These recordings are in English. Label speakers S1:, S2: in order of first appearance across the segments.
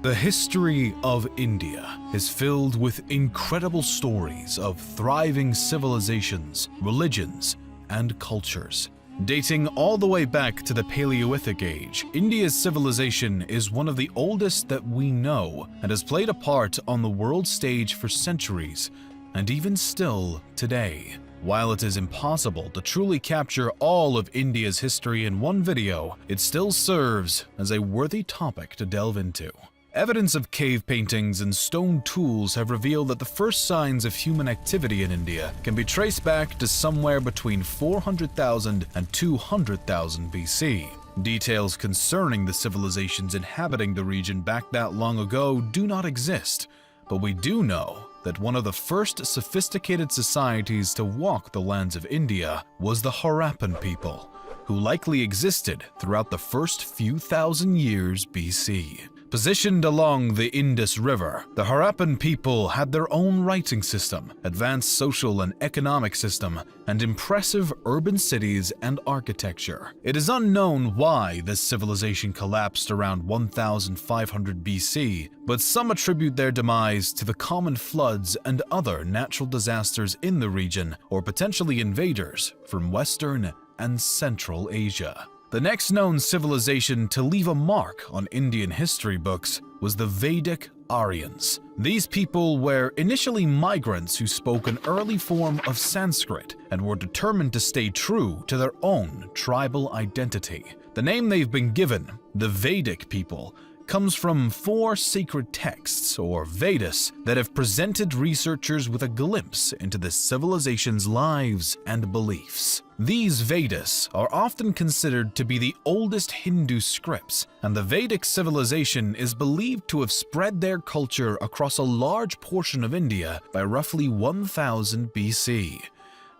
S1: The history of India is filled with incredible stories of thriving civilizations, religions, and cultures. Dating all the way back to the Paleolithic age, India's civilization is one of the oldest that we know and has played a part on the world stage for centuries, and even still today. While it is impossible to truly capture all of India's history in one video, it still serves as a worthy topic to delve into. Evidence of cave paintings and stone tools have revealed that the first signs of human activity in India can be traced back to somewhere between 400,000 and 200,000 BC. Details concerning the civilizations inhabiting the region back that long ago do not exist, but we do know that one of the first sophisticated societies to walk the lands of India was the Harappan people, who likely existed throughout the first few thousand years BC. Positioned along the Indus River, the Harappan people had their own writing system, advanced social and economic system, and impressive urban cities and architecture. It is unknown why this civilization collapsed around 1500 BC, but some attribute their demise to the common floods and other natural disasters in the region, or potentially invaders from Western and Central Asia. The next known civilization to leave a mark on Indian history books was the Vedic Aryans. These people were initially migrants who spoke an early form of Sanskrit and were determined to stay true to their own tribal identity. The name they've been given, the Vedic people, comes from 4 sacred texts, or Vedas, that have presented researchers with a glimpse into the civilization's lives and beliefs. These Vedas are often considered to be the oldest Hindu scripts, and the Vedic civilization is believed to have spread their culture across a large portion of India by roughly 1000 BC.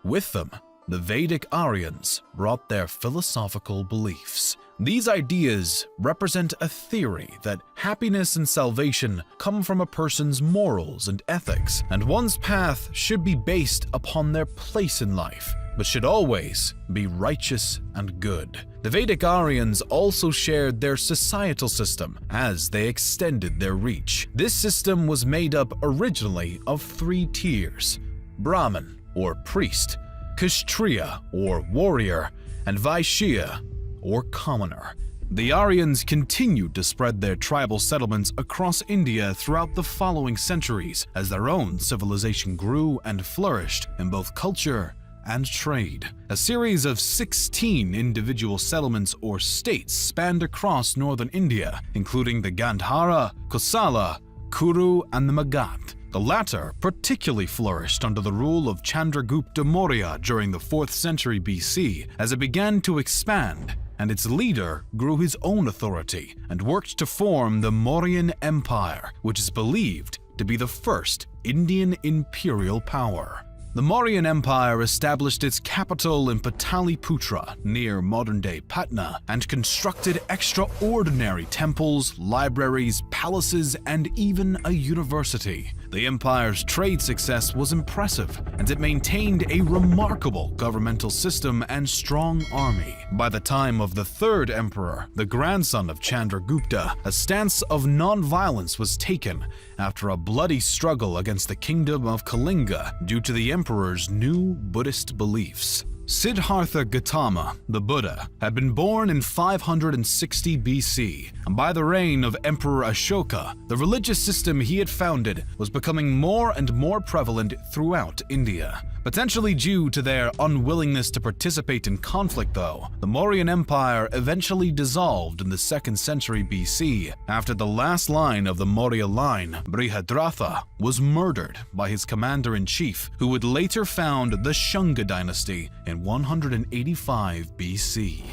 S1: With them, the Vedic Aryans brought their philosophical beliefs. These ideas represent a theory that happiness and salvation come from a person's morals and ethics, and one's path should be based upon their place in life, but should always be righteous and good. The Vedic Aryans also shared their societal system as they extended their reach. This system was made up originally of 3 tiers: Brahmin, or priest, Kshatriya, or warrior, and Vaishya, or commoner. The Aryans continued to spread their tribal settlements across India throughout the following centuries as their own civilization grew and flourished in both culture and trade. A series of 16 individual settlements or states spanned across northern India, including the Gandhara, Kosala, Kuru, and the Magadh. The latter particularly flourished under the rule of Chandragupta Maurya during the 4th century BC as it began to expand, and its leader grew his own authority and worked to form the Mauryan Empire, which is believed to be the first Indian imperial power. The Mauryan Empire established its capital in Pataliputra near modern-day Patna and constructed extraordinary temples, libraries, palaces, and even a university. The empire's trade success was impressive, and it maintained a remarkable governmental system and strong army. By the time of the 3rd emperor, the grandson of Chandragupta, a stance of non-violence was taken after a bloody struggle against the kingdom of Kalinga due to the emperor's new Buddhist beliefs. Siddhartha Gautama, the Buddha, had been born in 560 BC, and by the reign of Emperor Ashoka, the religious system he had founded was becoming more and more prevalent throughout India. Potentially due to their unwillingness to participate in conflict though, the Mauryan Empire eventually dissolved in the 2nd century BC after the last line of the Maurya line, Brihadratha, was murdered by his commander-in-chief, who would later found the Shunga dynasty in 185 BC.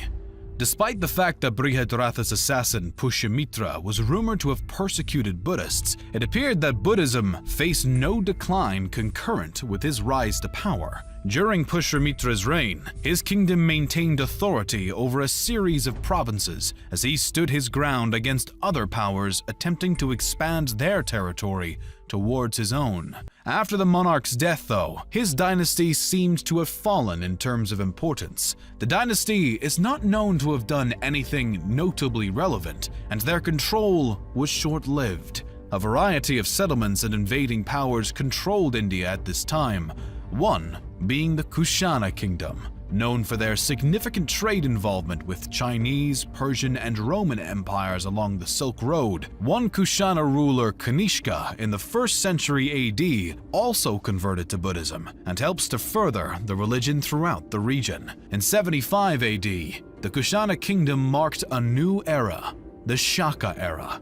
S1: Despite the fact that Brihadratha's assassin Pushyamitra was rumored to have persecuted Buddhists, it appeared that Buddhism faced no decline concurrent with his rise to power. During Pushyamitra's reign, his kingdom maintained authority over a series of provinces as he stood his ground against other powers attempting to expand their territory towards his own. After the monarch's death, though, his dynasty seemed to have fallen in terms of importance. The dynasty is not known to have done anything notably relevant, and their control was short-lived. A variety of settlements and invading powers controlled India at this time, one being the Kushana Kingdom, known for their significant trade involvement with Chinese, Persian, and Roman empires along the Silk Road. One Kushana ruler, Kanishka, in the 1st century AD, also converted to Buddhism and helps to further the religion throughout the region. In 75 AD, the Kushana kingdom marked a new era, the Shaka era.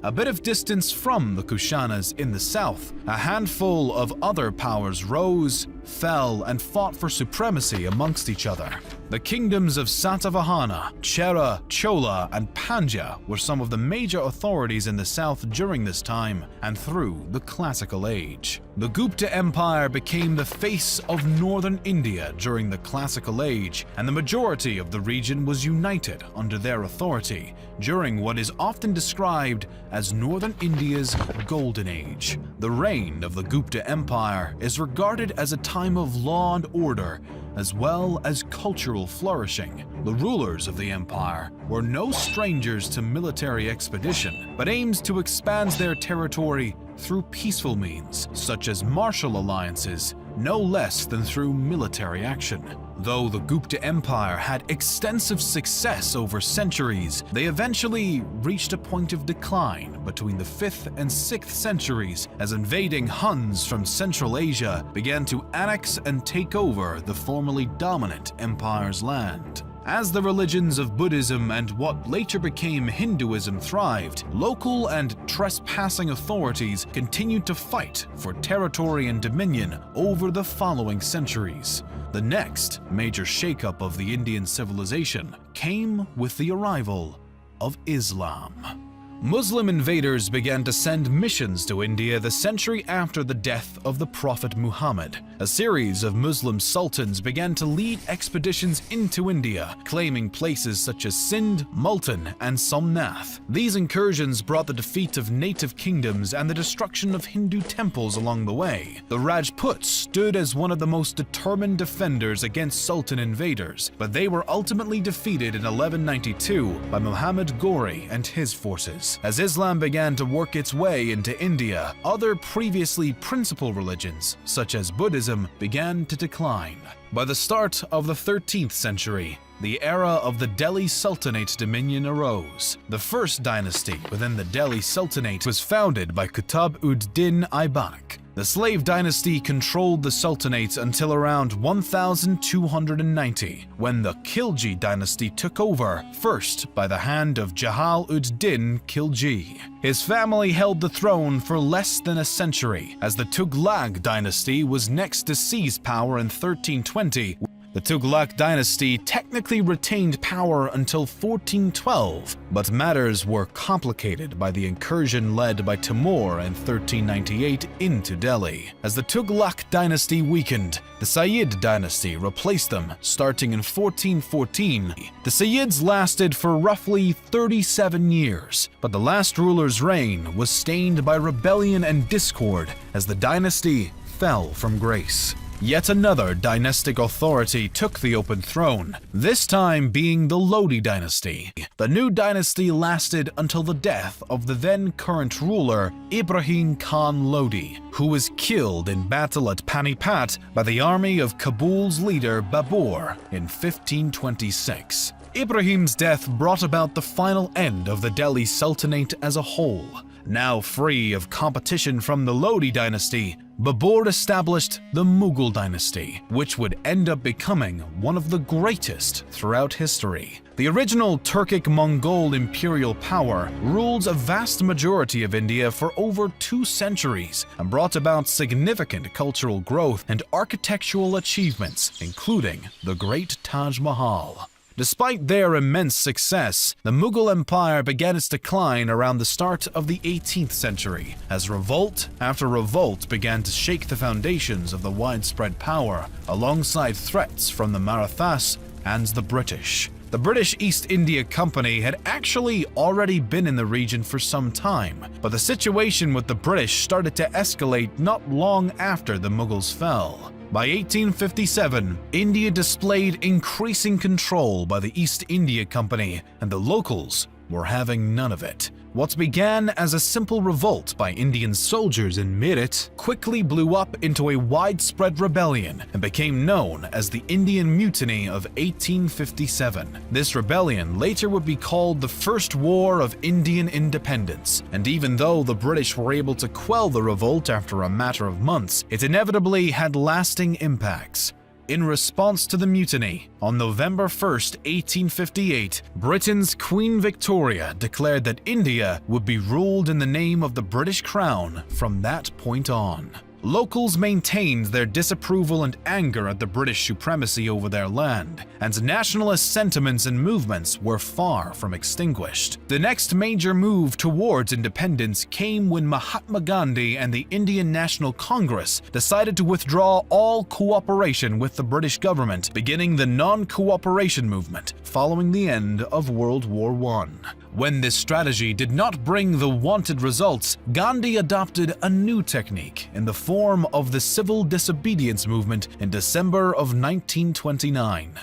S1: A bit of distance from the Kushanas in the south, a handful of other powers rose, fell, and fought for supremacy amongst each other. The kingdoms of Satavahana, Chera, Chola, and Pandya were some of the major authorities in the south during this time and through the Classical Age. The Gupta Empire became the face of northern India during the Classical Age, and the majority of the region was united under their authority during what is often described as northern India's Golden Age. The reign of the Gupta Empire is regarded as a time of law and order, as well as cultural flourishing. The rulers of the empire were no strangers to military expedition, but aimed to expand their territory through peaceful means, such as martial alliances, no less than through military action. Though the Gupta Empire had extensive success over centuries, they eventually reached a point of decline between the 5th and 6th centuries as invading Huns from Central Asia began to annex and take over the formerly dominant empire's land. As the religions of Buddhism and what later became Hinduism thrived, local and trespassing authorities continued to fight for territory and dominion over the following centuries. The next major shakeup of the Indian civilization came with the arrival of Islam. Muslim invaders began to send missions to India the century after the death of the Prophet Muhammad. A series of Muslim sultans began to lead expeditions into India, claiming places such as Sindh, Multan, and Somnath. These incursions brought the defeat of native kingdoms and the destruction of Hindu temples along the way. The Rajputs stood as one of the most determined defenders against Sultan invaders, but they were ultimately defeated in 1192 by Muhammad Ghori and his forces. As Islam began to work its way into India, other previously principal religions, such as Buddhism, began to decline. By the start of the 13th century, the era of the Delhi Sultanate dominion arose. The first dynasty within the Delhi Sultanate was founded by Qutb-ud-Din Aibak. The slave dynasty controlled the Sultanate until around 1290, when the Khilji dynasty took over, first by the hand of Jahal-ud-Din Khilji. His family held the throne for less than a century, as the Tughlaq dynasty was next to seize power in 1320. The Tughlaq dynasty technically retained power until 1412, but matters were complicated by the incursion led by Timur in 1398 into Delhi. As the Tughlaq dynasty weakened, the Sayyid dynasty replaced them starting in 1414. The Sayyids lasted for roughly 37 years, but the last ruler's reign was stained by rebellion and discord as the dynasty fell from grace. Yet another dynastic authority took the open throne, this time being the Lodi dynasty. The new dynasty lasted until the death of the then current ruler, Ibrahim Khan Lodi, who was killed in battle at Panipat by the army of Kabul's leader Babur in 1526. Ibrahim's death brought about the final end of the Delhi Sultanate as a whole. Now free of competition from the Lodi dynasty, Babur established the Mughal dynasty, which would end up becoming one of the greatest throughout history. The original Turkic-Mongol imperial power ruled a vast majority of India for over 2 centuries and brought about significant cultural growth and architectural achievements, including the Great Taj Mahal. Despite their immense success, the Mughal Empire began its decline around the start of the 18th century, as revolt after revolt began to shake the foundations of the widespread power, alongside threats from the Marathas and the British. The British East India Company had actually already been in the region for some time, but the situation with the British started to escalate not long after the Mughals fell. By 1857, India displayed increasing control by the East India Company, and the locals were having none of it. What began as a simple revolt by Indian soldiers in Meerut quickly blew up into a widespread rebellion and became known as the Indian Mutiny of 1857. This rebellion later would be called the First War of Indian Independence, and even though the British were able to quell the revolt after a matter of months, it inevitably had lasting impacts. In response to the mutiny, on November 1, 1858, Britain's Queen Victoria declared that India would be ruled in the name of the British Crown from that point on. Locals maintained their disapproval and anger at the British supremacy over their land, and nationalist sentiments and movements were far from extinguished. The next major move towards independence came when Mahatma Gandhi and the Indian National Congress decided to withdraw all cooperation with the British government, beginning the non-cooperation movement following the end of World War I. When this strategy did not bring the wanted results, Gandhi adopted a new technique in the form of the civil disobedience movement in December of 1929.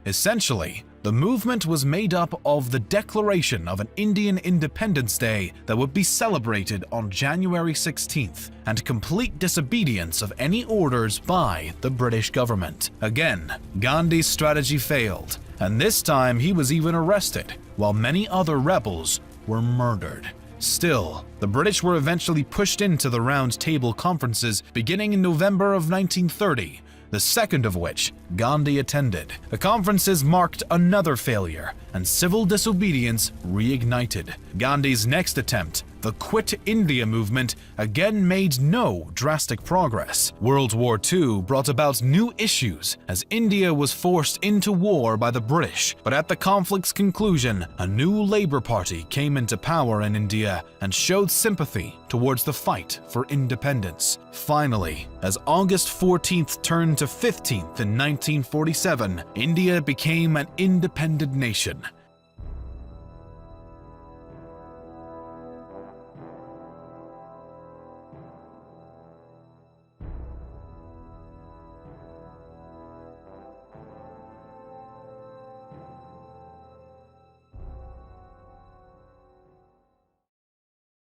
S1: Essentially, the movement was made up of the declaration of an Indian Independence Day that would be celebrated on January 16th, and complete disobedience of any orders by the British government. Again, Gandhi's strategy failed, and this time he was even arrested, while many other rebels were murdered. Still, the British were eventually pushed into the Round Table conferences beginning in November of 1930, the second of which Gandhi attended. The conferences marked another failure, and civil disobedience reignited. Gandhi's next attempt, the Quit India movement, again made no drastic progress. World War II brought about new issues as India was forced into war by the British, but at the conflict's conclusion, a new Labour Party came into power in India and showed sympathy towards the fight for independence. Finally, as August 14th turned to 15th in 1947, India became an independent nation,